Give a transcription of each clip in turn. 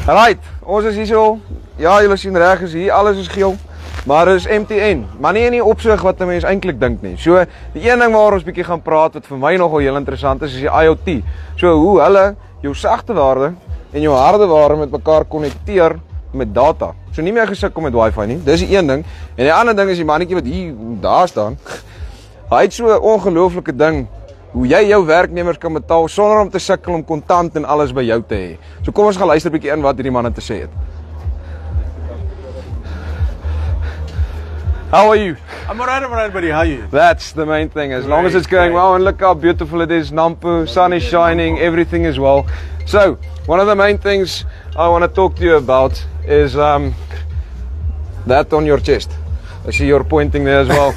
Right, ons is hier so. Ja, julle sien reg is hier, alles is geel. Maar is MTN, maar nie in die opsig wat 'n mens eintlik dink nie. So, die een ding waar ons bietjie gaan praat wat vir my nogal heel interessant is die IoT. So, hoe hulle jou sagte waarde en jou harde waarde met mekaar konnekteer met data. So nie meer gesukkel met Wi-Fi nie. Dis die een ding. En die ander ding is die mannetjie wat hier daar staan. Hy het so 'n ongelooflike ding hoe jy jou werknemers kan betaal sonder om te sukkel om kontant en alles by jou te hê. So kom ons gaan luister 'n bietjie in wat hierdie manne te sê het. How are you? I'm alright, buddy. How are you? That's the main thing. As long as it's going well, and look how beautiful it is. Nampo, sun is shining, everything is well. So, one of the main things I want to talk to you about is that on your chest. I see you're pointing there as well.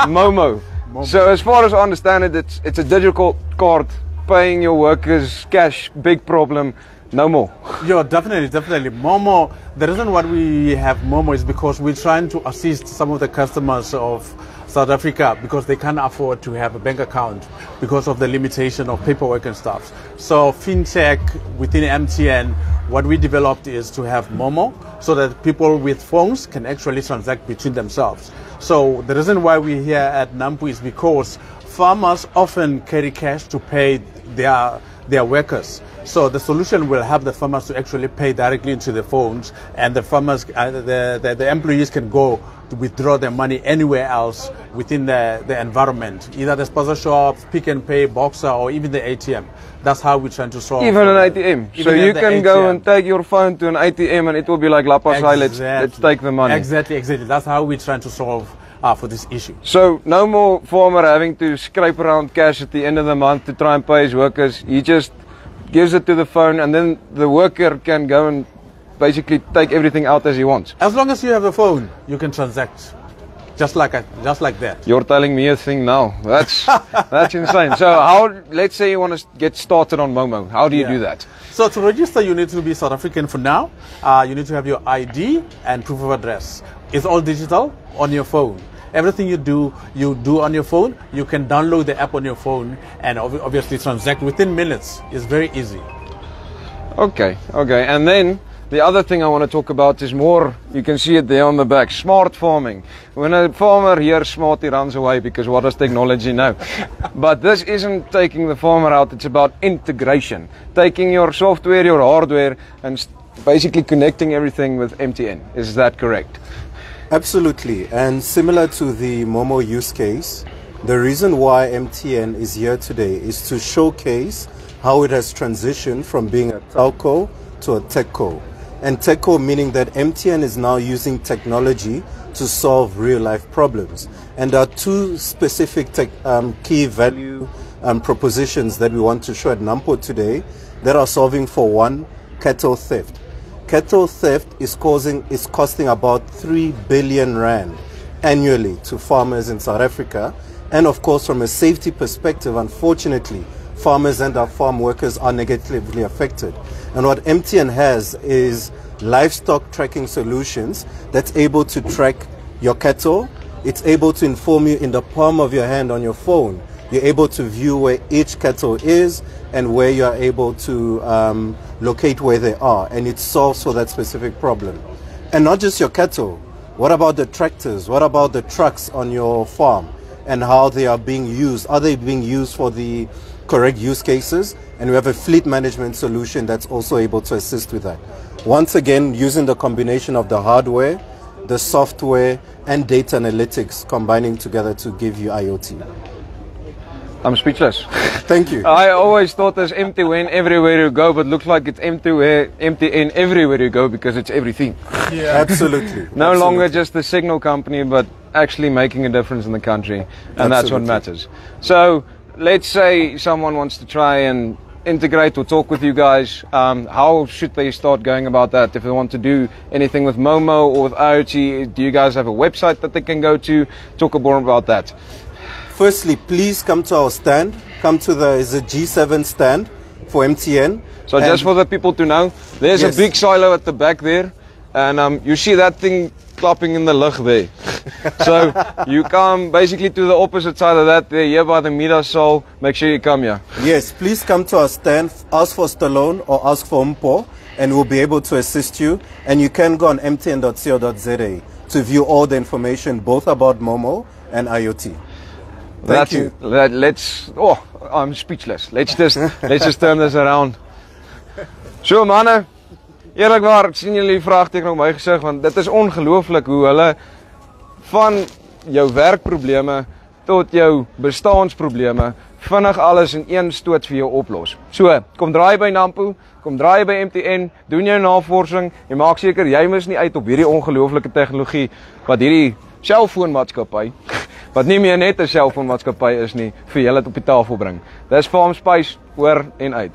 Momo. So, as far as I understand it, it's a digital card. Paying your workers cash, big problem. No more. Yeah, definitely. Momo, the reason why we have Momo is because we're trying to assist some of the customers of South Africa because they can't afford to have a bank account because of the limitation of paperwork and stuff. So FinTech within MTN, what we developed is to have Momo so that people with phones can actually transact between themselves. So the reason why we're here at Nampo is because farmers often carry cash to pay their workers. So the solution will help the farmers to actually pay directly into the phones, and the farmers, the employees can go to withdraw their money anywhere else within the environment, either the sponsor shops, Pick and Pay, Boxer, or even the ATM. That's how we're trying to solve. Even an ATM. So you can go and take your phone to an ATM and it will be like Lapasai, let's take the money. Exactly. That's how we're trying to solve for this issue. So no more farmer having to scrape around cash at the end of the month to try and pay his workers. He just gives it to the phone and then the worker can go and basically take everything out as he wants. As long as you have a phone, you can transact just like that. You're telling me a thing now. That's insane. So let's say you want to get started on Momo. How do you do that? So to register, you need to be South African for now. You need to have your ID and proof of address. It's all digital on your phone. Everything you do on your phone. You can download the app on your phone and obviously transact within minutes. It's very easy. Okay. And then the other thing I want to talk about is more, you can see it there on the back, smart farming. When a farmer hears smart, he runs away because what does technology know? But this isn't taking the farmer out, it's about integration. Taking your software, your hardware, and basically connecting everything with MTN. Is that correct? Absolutely, and similar to the Momo use case, the reason why MTN is here today is to showcase how it has transitioned from being a telco to a techco. And techco meaning that MTN is now using technology to solve real life problems. And there are two specific key value propositions that we want to show at Nampo today that are solving for one, cattle theft. Cattle theft is costing about 3 billion rand annually to farmers in South Africa. And of course, from a safety perspective, unfortunately, farmers and our farm workers are negatively affected. And what MTN has is livestock tracking solutions that's able to track your cattle. It's able to inform you in the palm of your hand on your phone. You're able to view where each cattle is and where you are able to locate where they are, and it solves for that specific problem. And not just your cattle. What about the tractors? What about the trucks on your farm and how they are being used? Are they being used for the correct use cases? And we have a fleet management solution that's also able to assist with that. Once again, using the combination of the hardware, the software, and data analytics combining together to give you IoT. I'm speechless. Thank you. I always thought there's MTN everywhere you go, but looks like it's MTN everywhere you go because it's everything. Yeah, absolutely. No longer just the signal company, but actually making a difference in the country, and that's what matters. So let's say someone wants to try and integrate or talk with you guys. How should they start going about that? If they want to do anything with Momo or with IoT, do you guys have a website that they can go to? Talk more about that. Firstly, please come to our stand. Come to the G7 stand for MTN. So just for the people to know, there's a big silo at the back there. and you see that thing clapping in the lug there. So you come basically to the opposite side of that there, here by the Midasol. Make sure you come here. Yes, please come to our stand, ask for Stallone or ask for Mpo, and we'll be able to assist you. And you can go on mtn.co.za to view all the information both about Momo and IoT. Thank you. Let's. Oh, I'm speechless. Let's just turn this around. So manne, eerlikwaar sien julle die vraagteken op my gesig, want dit is ongelooflik hoe hulle van jou werkprobleme tot jou bestaansprobleme vinnig alles in een stoot vir jou oplos. So, kom draai by Nampo, kom draai by MTN, doen jou navorsing en maak seker jy mis nie uit op hierdie ongelooflike tegnologie wat hierdie selfoonmaatskappy wat nie meer net 'n selfoonmaatskappy is nie, vir julle op die tafel bring. Dis Farm Spice oor en uit.